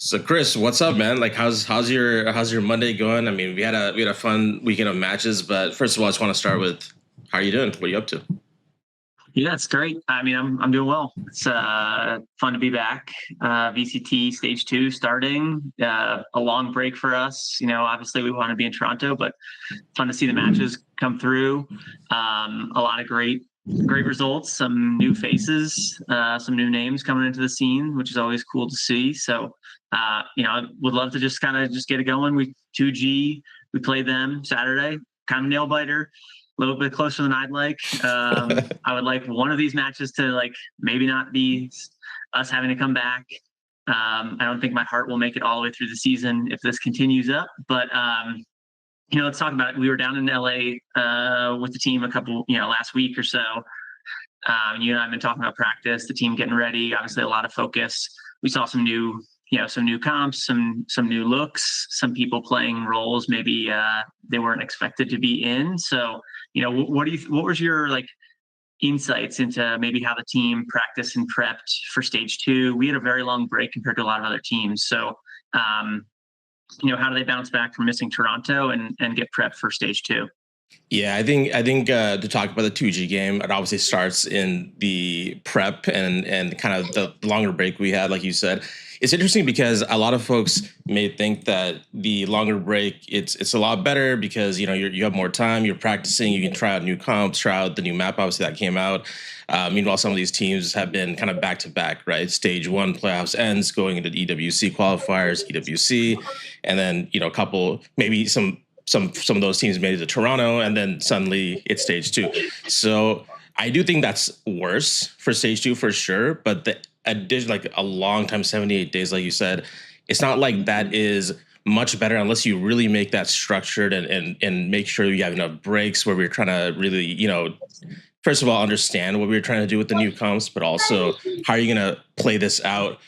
So Chris, what's up, man? Like, how's your Monday going? I mean, we had a fun weekend of matches, but first of all, I just want to start with how are you doing? What are you up to? Yeah, it's great. I mean, I'm doing well. It's fun to be back. VCT stage two starting. A long break for us. Obviously we want to be in Toronto, but fun to see the matches come through. A lot of great results. Some new faces, some new names coming into the scene, which is always cool to see. So, I would love to just kind of just get it going. We 2G. We played them Saturday. Kind of nail biter, a little bit closer than I'd like. I would like one of these matches to like maybe not be us having to come back. I don't think my heart will make it all the way through the season if this continues up. But let's talk about it. We were down in LA with the team last week or so. You and I have been talking about practice, the team getting ready. Obviously, a lot of focus. We saw some new comps, some new looks, some people playing roles maybe they weren't expected to be in. So, what was your like insights into maybe how the team practiced and prepped for stage two? We had a very long break compared to a lot of other teams. So, how do they bounce back from missing Toronto and get prepped for stage two? Yeah, I think to talk about the 2G game, it obviously starts in the prep and kind of the longer break we had, like you said. It's interesting because a lot of folks may think that the longer break it's a lot better because you have more time, you're practicing, you can try out new comps, try out the new map, obviously that came out. Meanwhile, some of these teams have been kind of back to back, right? Stage one playoffs ends, going into EWC qualifiers, EWC, and then a couple maybe some of those teams made it to Toronto, and then suddenly it's stage two. So I do think that's worse for stage two for sure. But the addition, like a long time, 78 days, like you said, it's not like that is much better unless you really make that structured and make sure you have enough breaks where we're trying to really, first of all, understand what we're trying to do with the new comps, but also how are you going to play this out.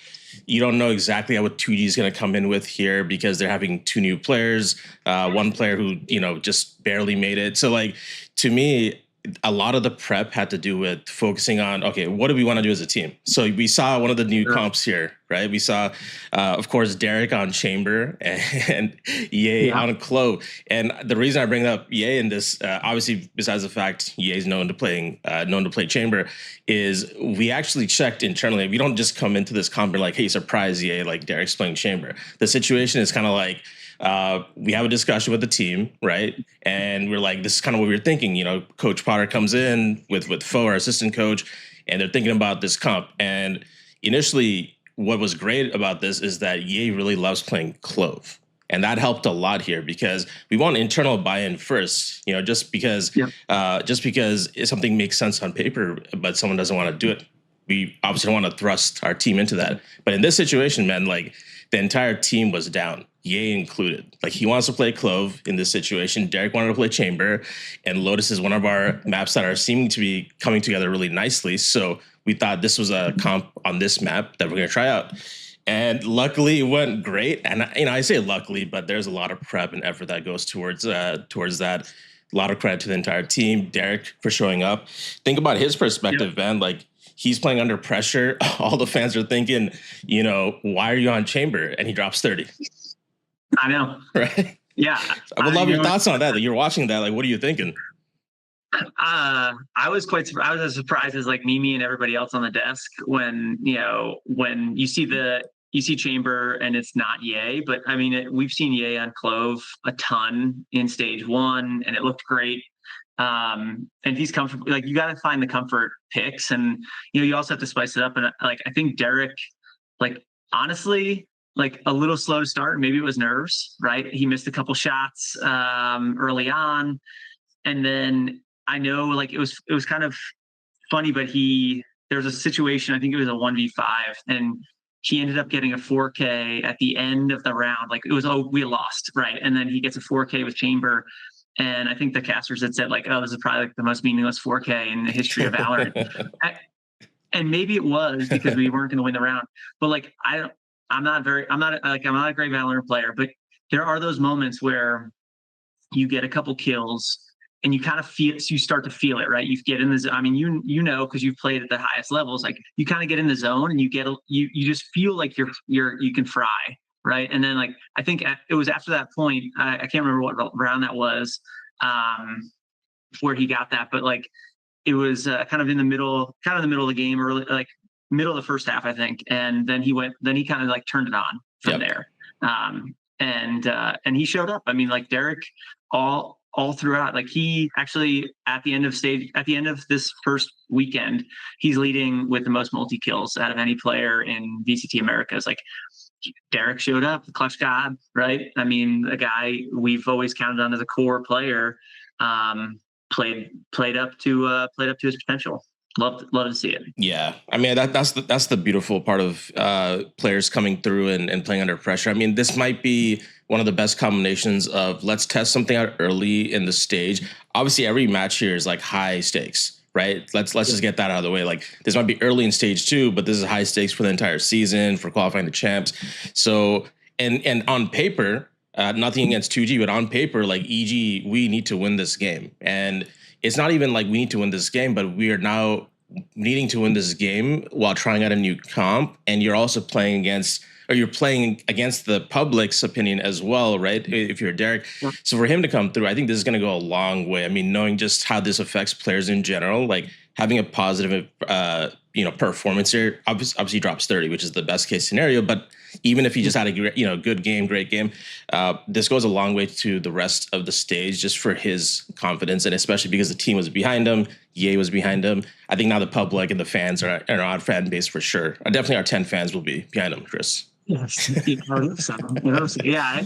You don't know exactly how what 2G is going to come in with here because they're having two new players, one player who just barely made it. So like to me, a lot of the prep had to do with focusing on, okay, what do we want to do as a team? So we saw one of the new comps here, right? We saw, of course, Derek on Chamber and Ye on Clove. And the reason I bring up Ye in this, obviously, besides the fact Ye is known to play Chamber, is we actually checked internally. We don't just come into this comp and like, hey, surprise Ye, like Derek's playing Chamber. The situation is kind of like, we have a discussion with the team, right? And we're like, this is kind of what we were thinking. Coach Potter comes in with Fo, our assistant coach, and they're thinking about this comp. And initially, what was great about this is that Ye really loves playing Clove. And that helped a lot here because we want internal buy-in first, just because if something makes sense on paper, but someone doesn't want to do it. We obviously don't want to thrust our team into that. But in this situation, man, like the entire team was down, Ye included. Like he wants to play Clove in this situation. Derek wanted to play Chamber, and Lotus is one of our maps that are seeming to be coming together really nicely. So we thought this was a comp on this map that we're going to try out. And luckily, it went great. And I say luckily, but there's a lot of prep and effort that goes towards that. A lot of credit to the entire team. Derek for showing up. Think about his perspective, man. Like he's playing under pressure. All the fans are thinking, why are you on Chamber? And he drops 30. I know. Right? Yeah. I would love your thoughts on that. Like, you're watching that. Like, what are you thinking? I was quite surprised. I was as surprised as like Mimi and everybody else on the desk when you see Chamber and it's not Ye. But I mean, we've seen Ye on Clove a ton in stage one, and it looked great. And he's comfortable. Like you got to find the comfort picks, and you also have to spice it up. And like I think Derek, like honestly, like a little slow to start. Maybe it was nerves, right? He missed a couple shots early on, and then I know like it was kind of funny, but there was a situation. I think it was a 1v5, and he ended up getting a 4K at the end of the round. Like it was, we lost, right? And then he gets a 4K with Chamber. And I think the casters had said like, oh, this is probably like the most meaningless 4K in the history of VALORANT. And maybe it was because we weren't going to win the round. But like, I'm not a great VALORANT player, but there are those moments where you get a couple kills and you kind of you start to feel it, right? You get in the, I mean, because you've played at the highest levels, like you kind of get in the zone and you just feel like you can fry. right? And then like I think it was after that point, I can't remember what round that was, where he got that, but like it was kind of in the middle of the game, early, like middle of the first half, I think. And then he kind of like turned it on from there. And he showed up. I mean, like Derek, all throughout, like he actually at the end of this first weekend, he's leading with the most multi kills out of any player in VCT Americas. Like Derek showed up, the clutch god, right? I mean, the guy we've always counted on as a core player, played up to his potential. Love to see it. Yeah, I mean that's the beautiful part of players coming through and playing under pressure. I mean, this might be one of the best combinations of let's test something out early in the stage. Obviously, every match here is like high stakes, right? Let's just get that out of the way. Like this might be early in stage 2, but this is high stakes for the entire season for qualifying the champs. So and on paper, nothing against 2G, but on paper, like EG, we need to win this game, and it's not even like we need to win this game, but we are now needing to win this game while trying out a new comp, and you're also playing against the public's opinion as well, right? If you're Derek. Yeah. So for him to come through, I think this is going to go a long way. I mean, knowing just how this affects players in general, like having a positive, performance here, obviously drops 30, which is the best case scenario. But even if he just had a good game, great game, this goes a long way to the rest of the stage just for his confidence, and especially because the team was behind him, EA was behind him. I think now the public and the fans are our fan base for sure. Definitely our 10 fans will be behind him, Chris. Yes, yeah.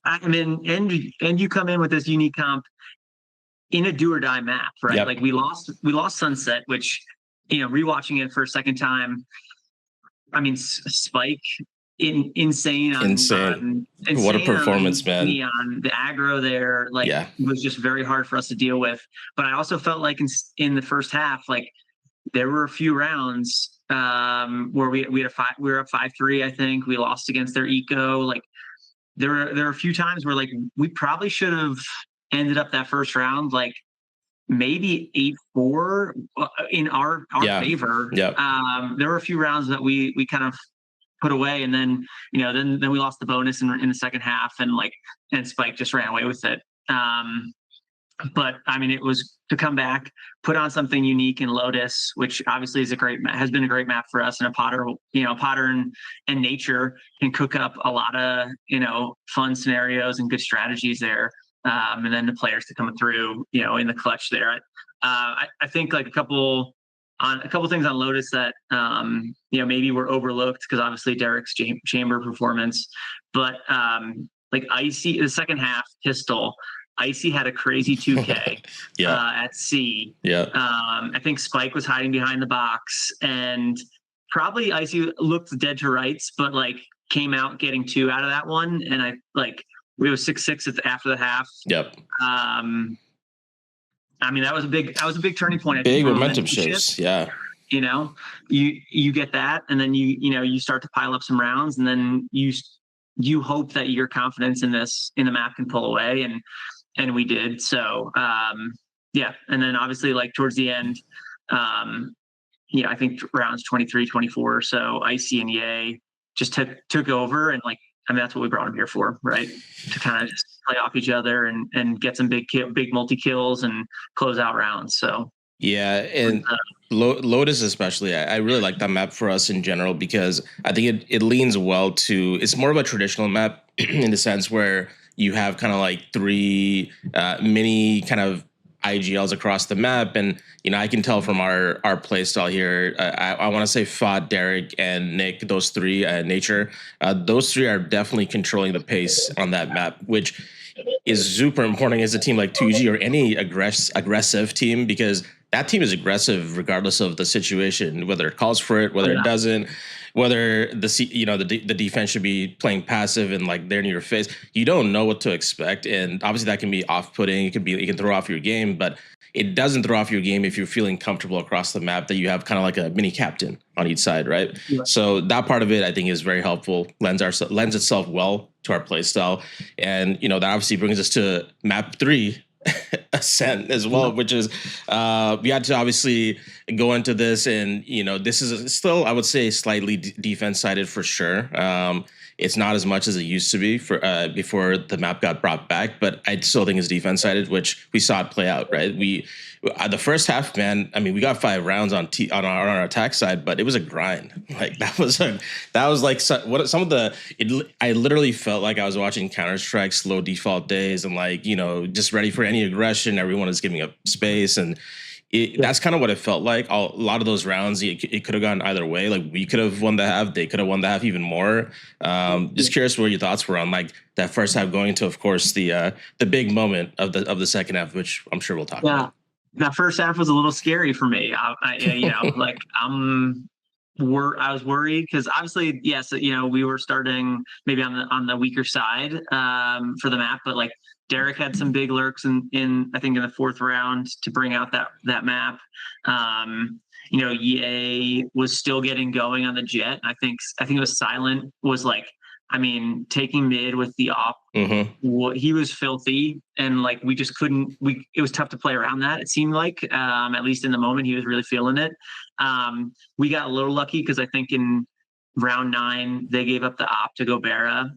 I mean, and you come in with this unique comp in a do or die map, right? Yep. Like we lost Sunset, which rewatching it for a second time. I mean, Spike, insane. What a performance, man! On the aggro there, like it was just very hard for us to deal with. But I also felt like in the first half, like there were a few rounds where we were up 5-3. I think we lost against their eco. Like there were a few times where like we probably should have ended up that first round like maybe 8-4 in our favor. Yeah. There were a few rounds that we kind of put away, and then then we lost the bonus in the second half, and Spike just ran away with it. But I mean, it was to come back, put on something unique in Lotus, which obviously has been a great map for us. And a Potter, Potter and Nature can cook up a lot of fun scenarios and good strategies there. And then the players to come through, in the clutch there. I think like a couple things on Lotus that maybe were overlooked because obviously Derek's chamber performance, but like Icy, the second half pistol. Icy had a crazy 2K at C. Yeah. I think Spike was hiding behind the box, and probably Icy looked dead to rights, but like came out getting 2 out of that one. And I like we was 6-6 after the half. Yep. I mean, that was a big turning point. Big momentum shifts. Yeah. You get that, and then you start to pile up some rounds, and then you hope that your confidence in the map can pull away, and we did. So and then obviously like towards the end, I think rounds 23, 24 or so, Icy and Ye just took over, and like I mean that's what we brought them here for, right? To kind of just play off each other and get some big multi kills and close out rounds. So yeah, and Lotus especially, I really like that map for us in general because I think it leans well to, it's more of a traditional map in the sense where you have kind of like 3 mini kind of IGLs across the map. And, I can tell from our play style here, I want to say Fod, Derek, and Nick, those 3, Nature, those 3 are definitely controlling the pace on that map, which is super important as a team like 2G or any aggressive team, because that team is aggressive regardless of the situation, whether it calls for it, whether it doesn't, whether the defense should be playing passive and like they're in your face. You don't know what to expect, and obviously that can be off-putting. It can throw off your game, but it doesn't throw off your game if you're feeling comfortable across the map that you have kind of like a mini captain on each side, right? Yeah. So that part of it I think is very helpful. Lends itself well to our play style, and that obviously brings us to map 3. Ascent as well, which is we had to obviously go into this, and this is still, I would say, slightly defense sided for sure. It's not as much as it used to be for before the map got brought back, but I still think it's defense sided, which we saw it play out. Right, we the first half, man. I mean, we got 5 rounds on our attack side, but it was a grind. Like that was like what some of the. I literally felt like I was watching Counter Strike slow default days, and like just ready for any aggression. Everyone is giving up space and. That's kind of what it felt like. A lot of those rounds, it could have gone either way. Like we could have won the half, they could have won the half even more. Just curious what your thoughts were on like that first half going to, of course, the big moment of the second half, which I'm sure we'll talk about. That first half was a little scary for me. Like I was worried because obviously, yes, we were starting maybe on the weaker side for the map, but like Derek had some big lurks in I think in the 4th round to bring out that map. EA was still getting going on the jet. I think it was Silent was like, I mean, taking mid with the op, he was filthy, and like we just couldn't. It was tough to play around that. It seemed like, at least in the moment, he was really feeling it. We got a little lucky because I think in round 9 they gave up the op to Gobera,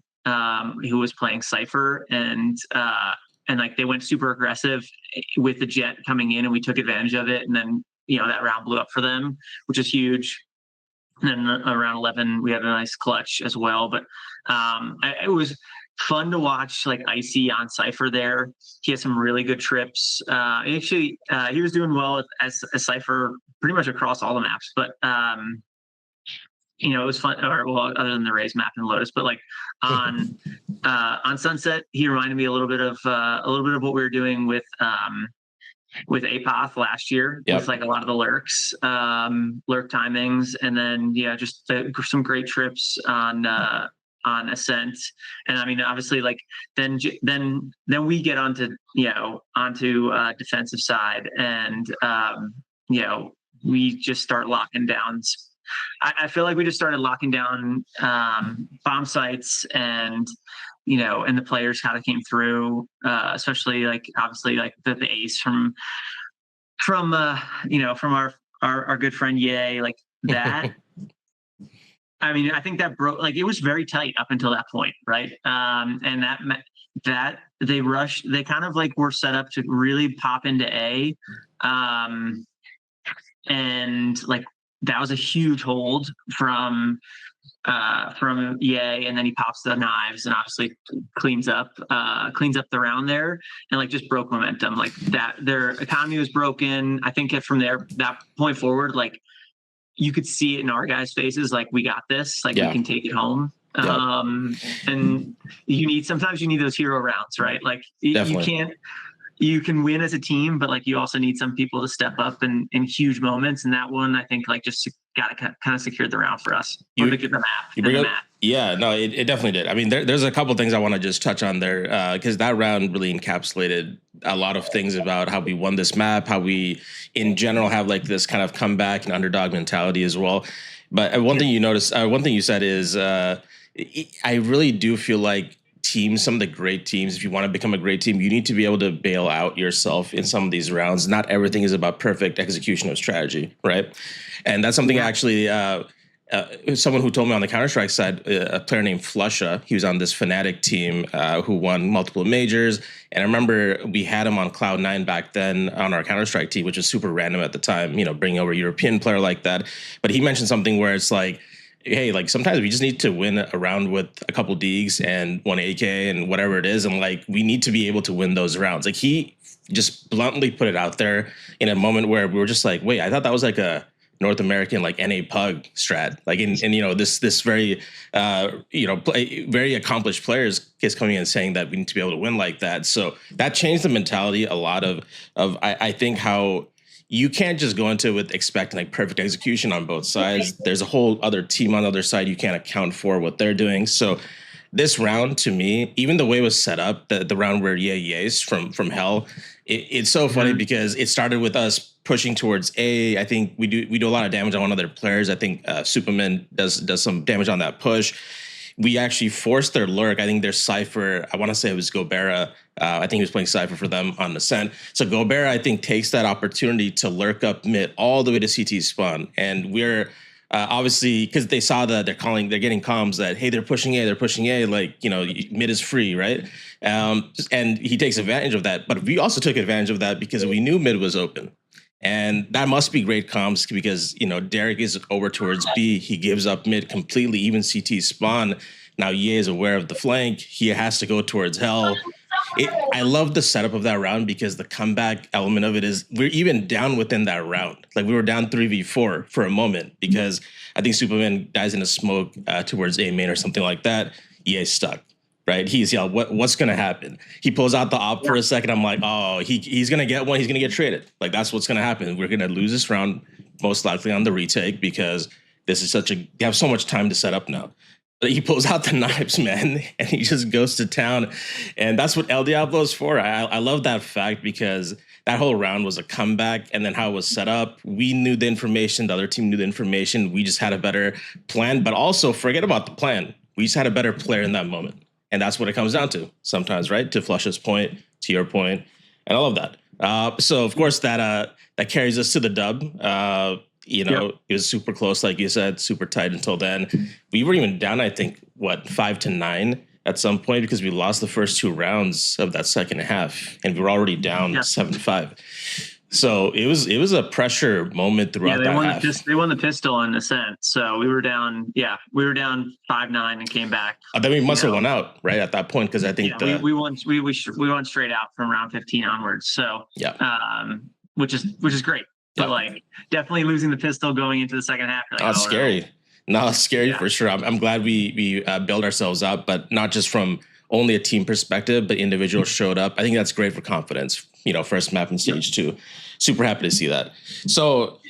who was playing Cypher, and like they went super aggressive with the jet coming in, and we took advantage of it, and then that round blew up for them, which is huge. And then around 11, we had a nice clutch as well. But it was fun to watch like Icy on Cypher there. He had some really good trips. Actually, he was doing well as a Cypher pretty much across all the maps. But, it was fun, other than the Raze map and Lotus. But like on Sunset, he reminded me a little bit of what we were doing with Apoth last year. With like a lot of the lurk timings, and then just some great trips on Ascent. And I mean, obviously, like then we get onto defensive side, and we just start locking down. I feel like we just started locking down bomb sites, and and the players kind of came through, especially like obviously like the ace from our good friend Ye, like that. I mean, I think that broke, like it was very tight up until that point, right? And that they rushed, they kind of like were set up to really pop into A, and like that was a huge hold from EA, and then he pops the knives and obviously cleans up the round there, and like just broke momentum. Like that their economy was broken. I think from that point forward, like you could see it in our guys' faces, like we got this, like we can take it home. And sometimes you need those hero rounds, right? Like you can win as a team, but like you also need some people to step up in huge moments. And that one, I think, like just got to kind of secure the round for us. The map. Yeah, no, it definitely did. I mean, there's a couple things I want to just touch on there, because that round really encapsulated a lot of things about how we won this map, how we in general have like this kind of comeback and underdog mentality as well. But one thing you said is I really do feel like some of the great teams, if you want to become a great team, you need to be able to bail out yourself in some of these rounds. Not everything is about perfect execution of strategy, right? And that's something actually someone who told me on the Counter-Strike side, a player named Flusha, he was on this Fnatic team who won multiple majors. And I remember we had him on Cloud9 back then on our Counter-Strike team, which was super random at the time, bringing over a European player like that. But he mentioned something where it's like, hey, like sometimes we just need to win a round with a couple Deegs and one AK and whatever it is. And like, we need to be able to win those rounds. Like he just bluntly put it out there in a moment where we were just like, wait, I thought that was like a North American, like NA pug strat. Like in this very, very accomplished players is coming in and saying that we need to be able to win like that. So that changed the mentality a lot of I think how you can't just go into it with expecting like perfect execution on both sides. There's a whole other team on the other side. You can't account for what they're doing. So this round, to me, even the way it was set up, the round where Ye's from Hell, it's so funny because it started with us pushing towards A. I think we do a lot of damage on one of their players. I think Superman does some damage on that push. We actually forced their lurk. I think their Cypher, I want to say it was Gobera. I think he was playing Cypher for them on Ascent. So Gobera, I think, takes that opportunity to lurk up mid all the way to CT spawn. And we're obviously, because they saw that they're getting comms that, hey, they're pushing A, like, mid is free, right? And he takes advantage of that. But we also took advantage of that because we knew mid was open. And that must be great comms because, Derek is over towards B. He gives up mid completely, even CT spawn. Now Ye is aware of the flank. He has to go towards hell. I love the setup of that round because the comeback element of it is we're even down within that round. Like we were down 3v4 for a moment because I think Superman dies in a smoke towards A main or something like that. EA's stuck, right? He's what's going to happen? He pulls out the op for a second. I'm like, oh, he's going to get one. He's going to get traded. Like that's what's going to happen. We're going to lose this round most likely on the retake because this is you have so much time to set up now. He pulls out the knives, man, and he just goes to town. And that's what El Diablo is for. I love that fact because that whole round was a comeback and then how it was set up. We knew the information. The other team knew the information. We just had a better plan. But also, forget about the plan. We just had a better player in that moment. And that's what it comes down to sometimes, right? To Flush's point, to your point. And I love that. So, of course, that carries us to the dub. It was super close, like you said, super tight until then. We were even down, I think, 5-9 at some point because we lost the first 2 rounds of that second half, and we were already down 7-5. So it was a pressure moment throughout that half. They won the pistol on Ascent, so we were down. Yeah, we were down 5-9 and came back. Then we must have won out right at that point because I think we won. We won straight out from round 15 onwards. So which is great. But definitely losing the pistol going into the second half. It's scary. No, it's scary for sure. I'm glad we build ourselves up, but not just from only a team perspective, but individuals showed up. I think that's great for confidence. First map in stage 2. Super happy to see that. So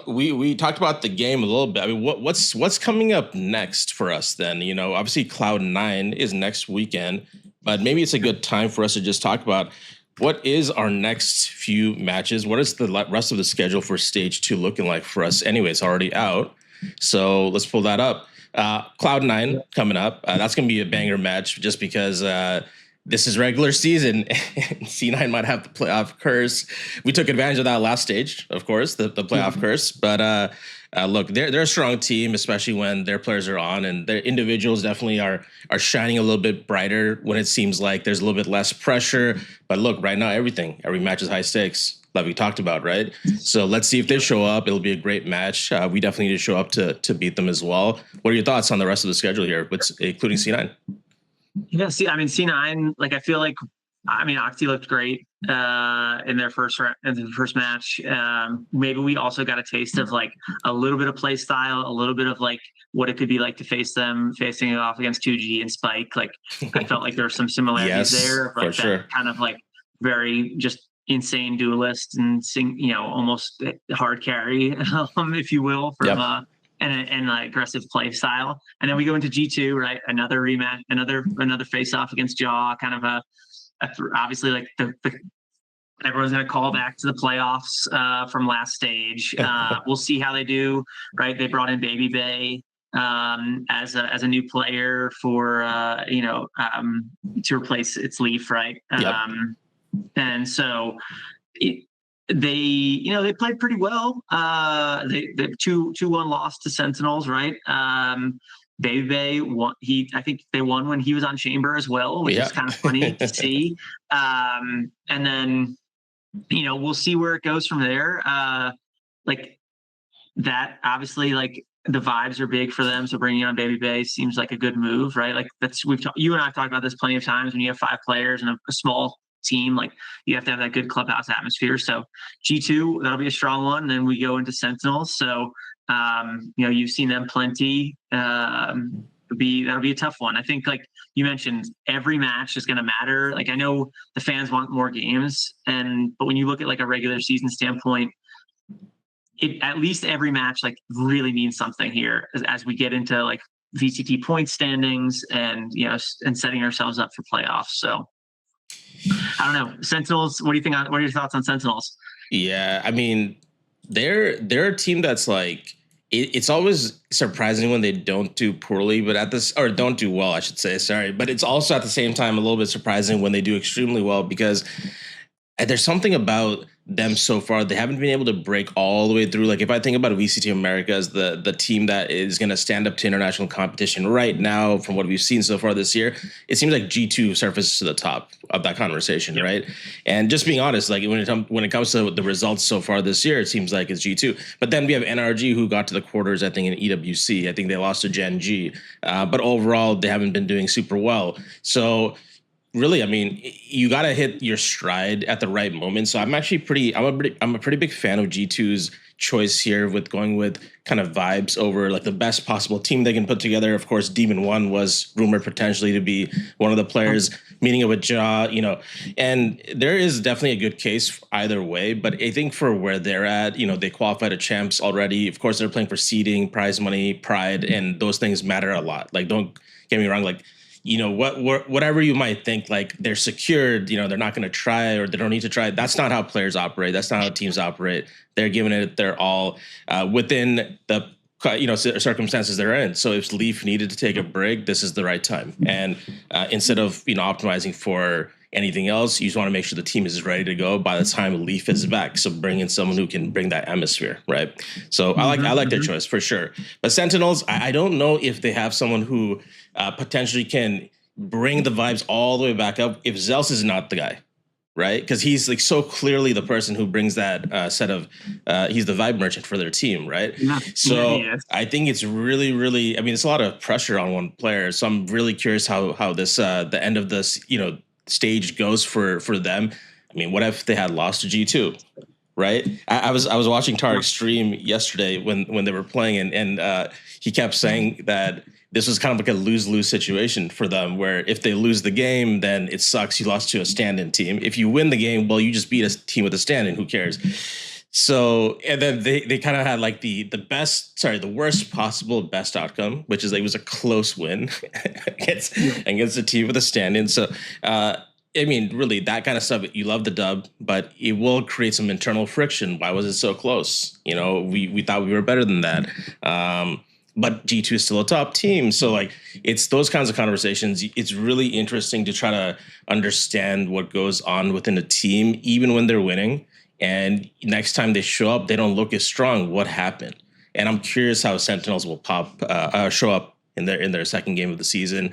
we talked about the game a little bit. I mean, what's coming up next for us then? Obviously Cloud9 is next weekend, but maybe it's a good time for us to just talk about. What is our next few matches? What is the rest of the schedule for stage 2 looking like for us? Anyway, it's already out. So let's pull that up. Cloud9 coming up. That's going to be a banger match just because this is regular season. And C9 might have the playoff curse. We took advantage of that last stage, of course, the playoff curse. But look, they're a strong team, especially when their players are on, and their individuals definitely are shining a little bit brighter when it seems like there's a little bit less pressure. But look, right now, every match is high stakes, like we talked about, right? So let's see if they show up. It'll be a great match. We definitely need to show up to beat them as well. What are your thoughts on the rest of the schedule here, including C9? Yeah, C9, I feel like, Octi looked great in their first match. Maybe we also got a taste of a little bit of play style, a little bit of what it could be like to face them facing it off against 2G and Spike. I felt like there were some similarities there, for sure. Kind of very just insane duelist and almost hard carry, if you will, from and aggressive play style. And then we go into G2, right? Another rematch, another face off against Jaw, kind of obviously everyone's going to call back to the playoffs from last stage. We'll see how they do, right? They brought in Baby Bay as a new player for to replace its Leaf, right? And so they played pretty well. They 2-1 lost to Sentinels, right? Baby Bay won. I think they won when he was on Chamber as well, which is kind of funny to see. And then, we'll see where it goes from there. That obviously, the vibes are big for them. So bringing on Baby Bay seems like a good move, right? You and I have talked about this plenty of times. When you have 5 players and a small team, you have to have that good clubhouse atmosphere. So G2, that'll be a strong one. And then we go into Sentinels. So you've seen them plenty. That'll be a tough one. I think, you mentioned, every match is going to matter. I know the fans want more games, but when you look at a regular season standpoint, at least every match really means something here as we get into VCT point standings and setting ourselves up for playoffs. So I don't know. Sentinels, what do you think? What are your thoughts on Sentinels? Yeah, they're a team that's it's always surprising when they don't do poorly, but don't do well, I should say. Sorry, but it's also at the same time a little bit surprising when they do extremely well because there's something about them so far, they haven't been able to break all the way through. Like if I think about VCT America as the team that is going to stand up to international competition right now, from what we've seen so far this year, it seems like G2 surfaces to the top of that conversation, right? And just being honest, like when it comes to the results so far this year, it seems like it's G2. But then we have NRG who got to the quarters, I think, in EWC. I think they lost to Gen G, but overall they haven't been doing super well. So really, I mean, you got to hit your stride at the right moment. So I'm actually I'm a pretty big fan of G2's choice here with going with kind of vibes over like the best possible team they can put together. Of course, Demon One was rumored potentially to be one of the players, meeting up with Ja, you know, and there is definitely a good case either way. But I think for where they're at, you know, they qualified as champs already. Of course, they're playing for seeding, prize money, pride, and those things matter a lot. Like, don't get me wrong, like, you know, whatever you might think, like they're secured, you know, they're not going to try or they don't need to try. That's not how players operate. That's not how teams operate. They're giving it their all within the circumstances they're in. So if Leaf needed to take a break, this is the right time. And instead of, you know, optimizing for anything else, you just want to make sure the team is ready to go by the time Leaf is back. So bring in someone who can bring that atmosphere, right? So I like their choice for sure. But Sentinels, I don't know if they have someone who potentially can bring the vibes all the way back up if Zeus is not the guy, right? Because he's like so clearly the person who brings that set of he's the vibe merchant for their team, right? So I think it's really, really, I mean, it's a lot of pressure on one player. So I'm really curious how this the end of this, you know, stage goes for them. I mean, what if they had lost to G2, right? I was watching Tarek's stream yesterday when they were playing, and he kept saying that this was kind of like a lose-lose situation for them, where if they lose the game, then it sucks. You lost to a stand-in team. If you win the game, well, you just beat a team with a stand-in. Who cares? So, and then they kind of had like the worst possible best outcome, which is like, it was a close win against a team with a stand-in. So, I mean, really, that kind of stuff, you love the dub, but it will create some internal friction. Why was it so close? You know, we thought we were better than that. But G2 is still a top team. So like, it's those kinds of conversations. It's really interesting to try to understand what goes on within a team, even when they're winning. And next time they show up, they don't look as strong. What happened? And I'm curious how Sentinels will show up in their second game of the season.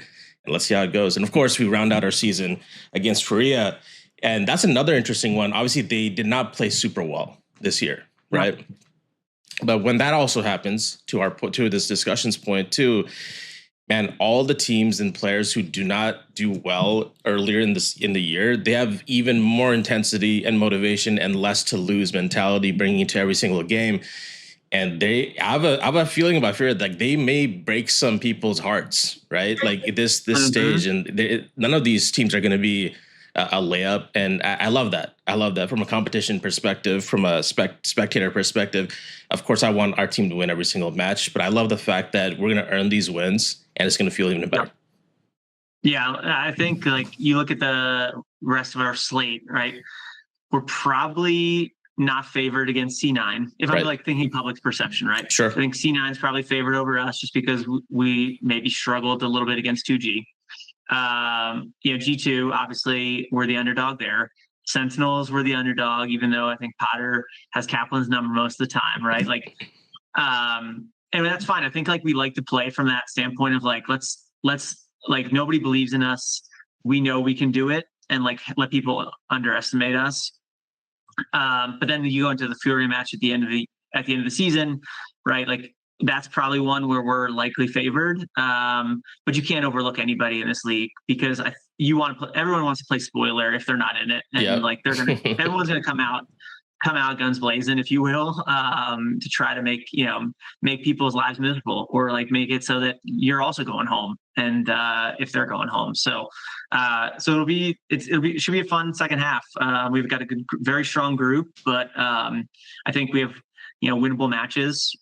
And let's see how it goes. And of course, we round out our season against Korea. And that's another interesting one. Obviously, they did not play super well this year, right? Yeah. But when that also happens, to this discussion's point too, man, all the teams and players who do not do well earlier in the year, they have even more intensity and motivation and less to lose mentality bringing into every single game. And I have a feeling about fear that they may break some people's hearts, right? Like this stage, and none of these teams are going to be a layup. And I love that. I love that from a competition perspective, from a spectator perspective. Of course, I want our team to win every single match, but I love the fact that we're going to earn these wins and it's going to feel even better. Yeah, I think like you look at the rest of our slate, right? We're probably not favored against C9. If I'm like thinking public perception, right? Sure. I think C9 is probably favored over us just because we maybe struggled a little bit against 2G. G2, obviously, we're the underdog there. Sentinels were the underdog, even though I think Potter has Kaplan's number most of the time, right? Like, and that's fine. I think like we like to play from that standpoint of like, let's like, nobody believes in us. We know we can do it, and like let people underestimate us. But then you go into the Fury match at the end of the season, right? Like, that's probably one where we're likely favored. But you can't overlook anybody in this league because everyone wants to play spoiler if they're not in it. And like everyone's gonna come out guns blazing, if you will, to try to make people's lives miserable, or like make it so that you're also going home, and if they're going home. So it should be a fun second half. We've got a very strong group, but I think we have winnable matches,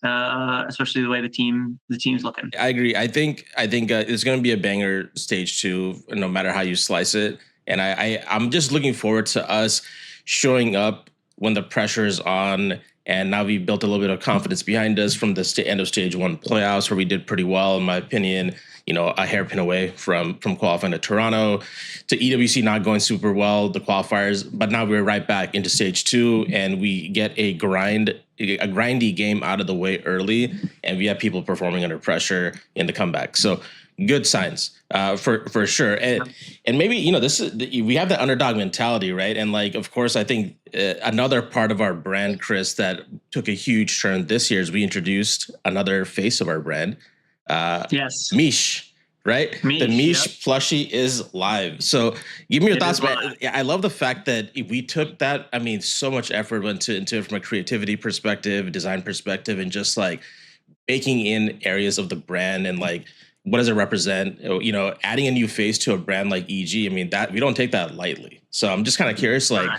especially the way the team's looking. I agree. I think it's going to be a banger stage 2, no matter how you slice it. And I'm just looking forward to us showing up when the pressure is on. And now we've built a little bit of confidence behind us from the end of stage 1 playoffs, where we did pretty well, in my opinion. a hairpin away from qualifying to Toronto, to EWC not going super well, the qualifiers, but now we're right back into stage 2, and we get a grindy game out of the way early, and we have people performing under pressure in the comeback. So good signs for sure. And maybe this is, we have the underdog mentality, right? And like, of course, I think another part of our brand, Chris, that took a huge turn this year is we introduced another face of our brand. Yes, Meech. Right? The Meech plushie is live. So give me your thoughts, man. I love the fact that we took that. I mean, so much effort went into it from a creativity perspective, design perspective, and just like baking in areas of the brand and like, what does it represent? Adding a new face to a brand like EG. I mean, that we don't take that lightly. So I'm just kind of curious, like,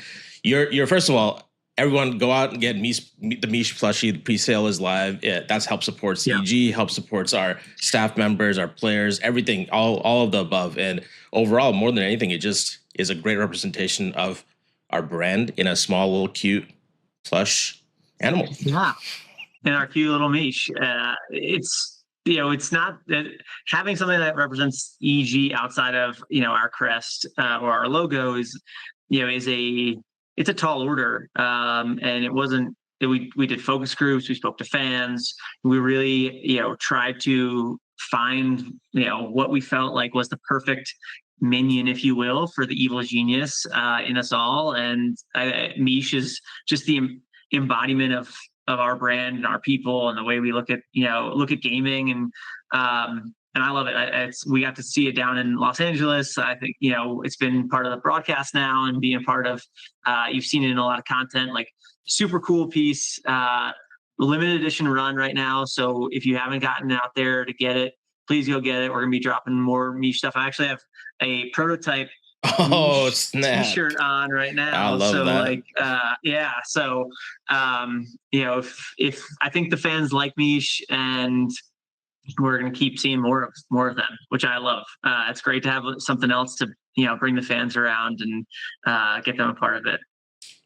you're first of all, everyone go out and get the Meech plushie. The pre-sale is live. That's help supports EG, help supports our staff members, our players, everything, all of the above. And overall, more than anything, it just is a great representation of our brand in a small, little, cute plush animal. Yeah, and our cute little Meech. It's not that having something that represents EG outside of our crest or our logo is it's a tall order, and it wasn't. We did focus groups. We spoke to fans. We really tried to find what we felt like was the perfect minion, if you will, for the evil genius in us all. And Meech is just the embodiment of our brand and our people and the way we look at gaming, and I love it. We got to see it down in Los Angeles. I think it's been part of the broadcast now, and being a part of you've seen it in a lot of content. Like, super cool piece, limited edition run right now. So if you haven't gotten out there to get it, please go get it. We're gonna be dropping more Meech stuff. I actually have a prototype t-shirt on right now. I love that. Like, So, if I think the fans like Meech, and we're going to keep seeing more of them, which I love. It's great to have something else to, bring the fans around and get them a part of it.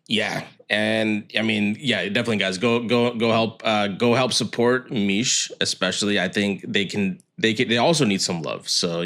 Yeah. And I mean, yeah, definitely, guys, go help support Meech, especially. I think they also need some love. So,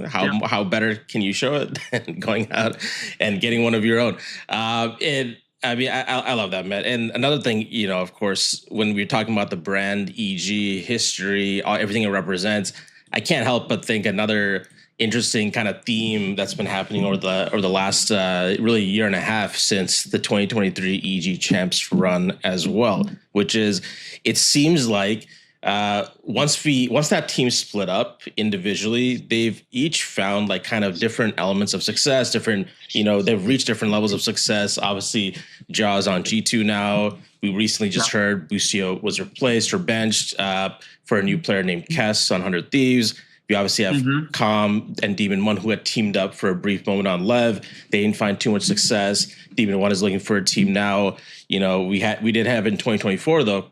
how better can you show it than going out and getting one of your own? I love that, man. And another thing, of course, when we're talking about the brand, EG, history, everything it represents, I can't help but think another interesting kind of theme that's been happening over the last really year and a half since the 2023 EG Champs run as well, which is, it seems like once that team split up individually, they've each found like kind of different elements of success, different, they've reached different levels of success. Obviously, Jaw's on G2 now. We recently just heard Busio was replaced or benched for a new player named Kess on 100 Thieves. We obviously have Calm and Demon One, who had teamed up for a brief moment on Lev. They didn't find too much success. Demon One is looking for a team now. We did have in 2024 though.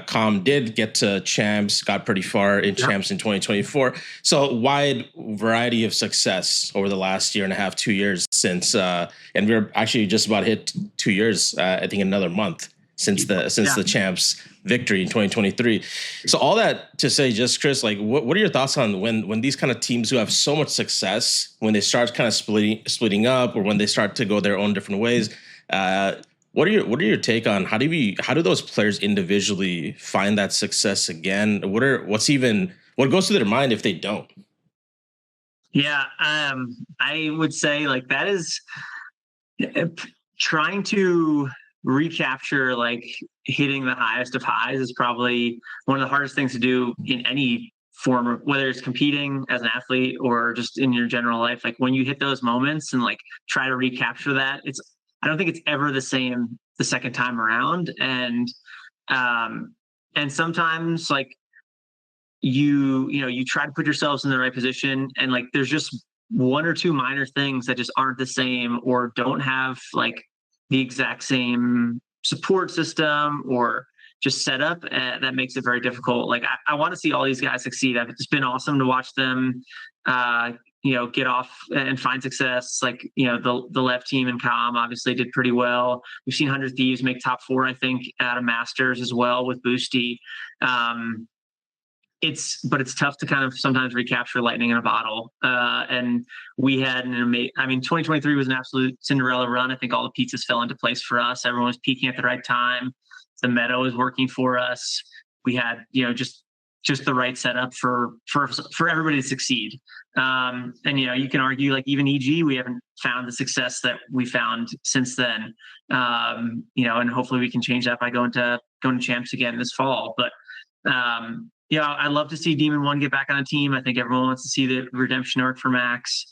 Calm did get to champs, got pretty far in champs in 2024. So wide variety of success over the last year and a half, 2 years since, and we're actually just about hit 2 years. I think another month since the champs victory in 2023. So all that to say, just Chris, like, what are your thoughts on when these kind of teams who have so much success, when they start kind of splitting up, or when they start to go their own different ways? What are your take on how do those players individually find that success again? What goes through their mind if they don't? Yeah, I would say like that is trying to recapture, like, hitting the highest of highs is probably one of the hardest things to do in any form of, whether it's competing as an athlete or just in your general life. Like, when you hit those moments and like try to recapture that, I don't think it's ever the same the second time around. And sometimes, like, you try to put yourselves in the right position, and like there's just one or two minor things that just aren't the same, or don't have like the exact same support system or just setup, that makes it very difficult. Like, I want to see all these guys succeed. It's been awesome to watch them get off and find success. Like, the left team and Calm obviously did pretty well. We've seen 100 Thieves make top 4, I think, at a Masters as well with Boosty. but it's tough to kind of sometimes recapture lightning in a bottle. And we had 2023 was an absolute Cinderella run. I think all the pieces fell into place for us. Everyone was peaking at the right time. The meta was working for us. We had, just the right setup for everybody to succeed. And you can argue, like, even EG, we haven't found the success that we found since then. And hopefully we can change that by going to champs again this fall. But I'd love to see Demon One get back on a team. I think everyone wants to see the redemption arc for Max.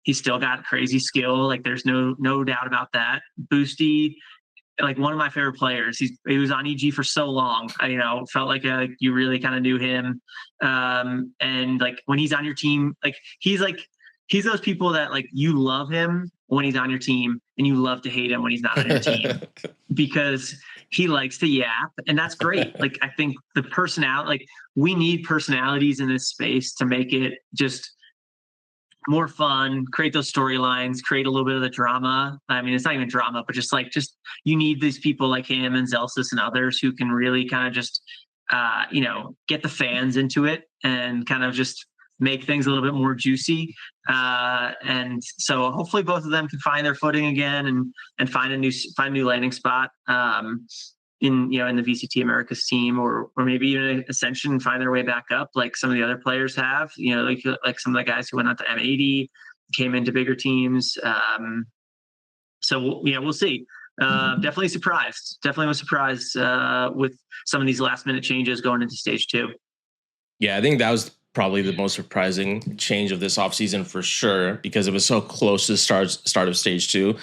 He's still got crazy skill. Like, there's no doubt about that. Boosty, like, one of my favorite players. He was on EG for so long. Felt like you really kind of knew him. And like, when he's on your team, like, he's those people that, like, you love him when he's on your team and you love to hate him when he's not on your team because he likes to yap, and that's great. Like, I think the personality, like, we need personalities in this space to make it just more fun, create those storylines, create a little bit of the drama. I mean, it's not even drama, but just you need these people like him and Zelsis and others who can really kind of just, get the fans into it and kind of just make things a little bit more juicy. And so hopefully both of them can find their footing again and find a new landing spot in the VCT Americas team, or maybe even Ascension, and find their way back up like some of the other players have. Like some of the guys who went out to M80 came into bigger teams. So we'll see. Definitely surprised. Definitely was surprised with some of these last minute changes going into stage 2. Yeah, I think that was probably the most surprising change of this offseason for sure, because it was so close to the start of stage 2.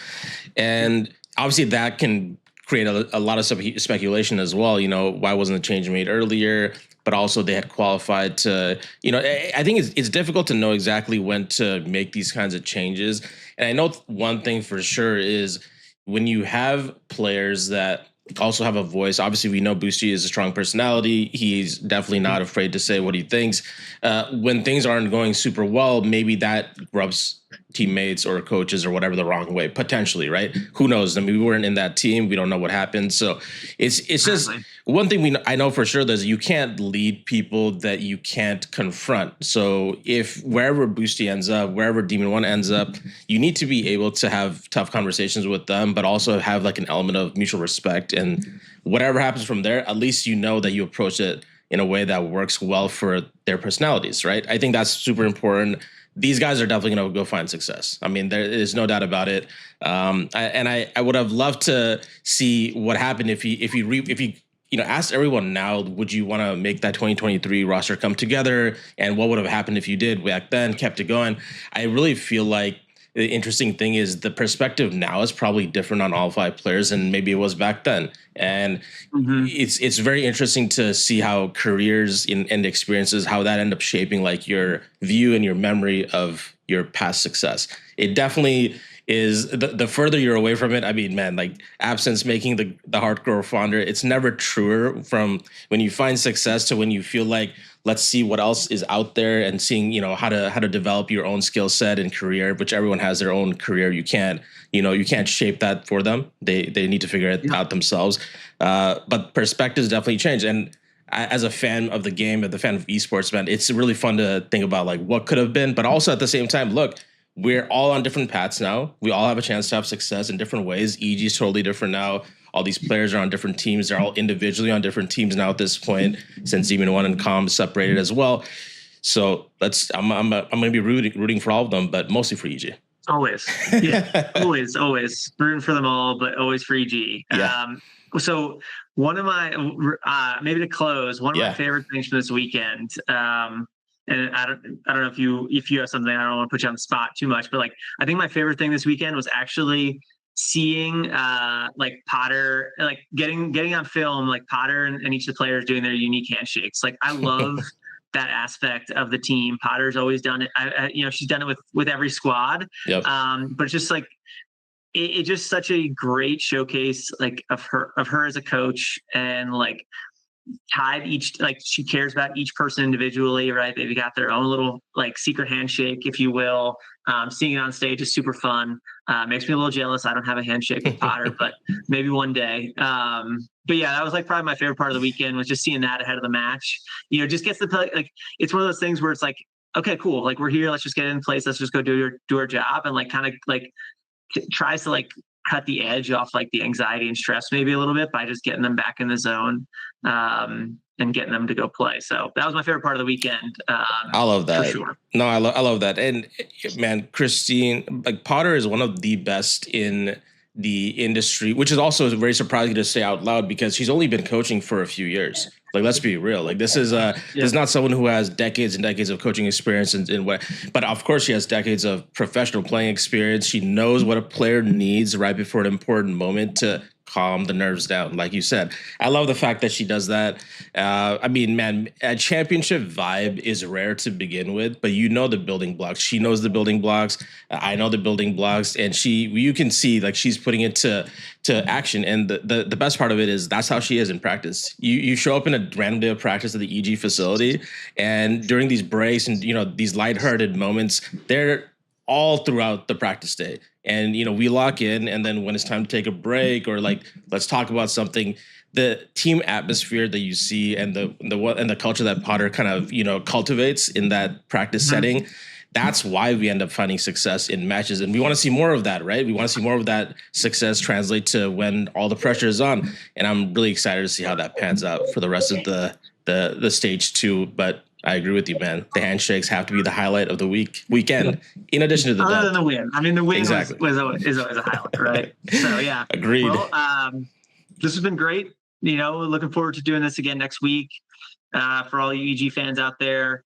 And obviously that can create a lot of speculation as well. Why wasn't the change made earlier? But also they had qualified to, I think it's difficult to know exactly when to make these kinds of changes. And I know one thing for sure is when you have players that also have a voice. Obviously, we know Boosty is a strong personality. He's definitely not afraid to say what he thinks. When things aren't going super well, maybe that rubs teammates or coaches or whatever the wrong way, potentially, right? Who knows? I mean, we weren't in that team. We don't know what happened. So it's just one thing I know for sure is you can't lead people that you can't confront. So if wherever Boosty ends up, wherever Demon One ends up, you need to be able to have tough conversations with them, but also have like an element of mutual respect. And whatever happens from there, at least you know that you approach it in a way that works well for their personalities, right? I think that's super important. These guys are definitely going to go find success. I mean, there is no doubt about it. I would have loved to see what happened if he asked everyone now, would you want to make that 2023 roster come together? And what would have happened if you did back then, kept it going? I really feel like the interesting thing is the perspective now is probably different on all 5 players than maybe it was back then. And it's very interesting to see how careers and experiences, how that end up shaping like your view and your memory of your past success. It definitely is the further you're away from it. I mean, man, like Absence making the hardcore founder, it's never truer from when you find success to when you feel like, let's see what else is out there and seeing, how to develop your own skill set and career, which everyone has their own career. You can't shape that for them. They need to figure it out themselves. But perspectives definitely change. And as a fan of the game, as a fan of esports, man, it's really fun to think about like what could have been, but also at the same time, look, we're all on different paths now. We all have a chance to have success in different ways. EG is totally different now. All these players are on different teams. They're all individually on different teams now at this point, since Demon One and Com separated as well. So I'm going to be rooting for all of them, but mostly for EG. Always, yeah, always rooting for them all, but always for EG. Yeah. So one of my maybe to close, one of my favorite things from this weekend. And I don't know if you have something. I don't want to put you on the spot too much, but like I think my favorite thing this weekend was actually seeing like Potter, like getting on film, like Potter and each of the players doing their unique handshakes. Like I love that aspect of the team. Potter's always done it. She's done it with every squad. Yep. But it's just like it just such a great showcase like of her as a coach, and like tied each, like she cares about each person individually, right? They've got their own little like secret handshake, if you will. Seeing it on stage is super fun. Makes me a little jealous. I don't have a handshake with Potter, but maybe one day. But yeah, that was like probably my favorite part of the weekend, was just seeing that ahead of the match. You know, just gets the like, it's one of those things where it's like, okay, cool. Like we're here. Let's just get in place. Let's just go do our job, and like kind of like tries to like cut the edge off like the anxiety and stress maybe a little bit by just getting them back in the zone, and getting them to go play. So that was my favorite part of the weekend. I love that. For sure. No, I love that. And man, Christine, like Potter is one of the best in the industry, which is also very surprising to say out loud because she's only been coaching for a few years. Like, let's be real. Like, this is this is not someone who has decades and decades of coaching experience and what, but of course she has decades of professional playing experience. She knows what a player needs right before an important moment to calm the nerves down, like you said. I love the fact that she does that. I mean, man, a championship vibe is rare to begin with, but you know the building blocks. She knows the building blocks. I know the building blocks, and you can see like she's putting it to action. And the best part of it is that's how she is in practice. You show up in a random day of practice at the EG facility, and during these breaks and these lighthearted moments, they're all throughout the practice day. And, we lock in, and then when it's time to take a break or like, let's talk about something, the team atmosphere that you see and the culture that Potter kind of, cultivates in that practice setting, that's why we end up finding success in matches. And we want to see more of that, right? We want to see more of that success translate to when all the pressure is on. And I'm really excited to see how that pans out for the rest of the stage 2. But I agree with you, man. The handshakes have to be the highlight of the weekend, in addition to the other than the win. I mean, the win exactly. is always a highlight, right? So yeah, agreed. Well, this has been great. Looking forward to doing this again next week. For all you EG fans out there,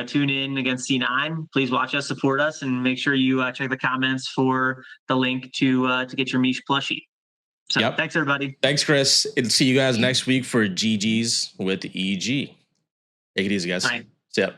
tune in against C9. Please watch us, support us, and make sure you check the comments for the link to get your Meech plushie. So Thanks, everybody. Thanks, Chris. And see you guys next week for GG's with EG. Take it easy, guys. Bye. See ya.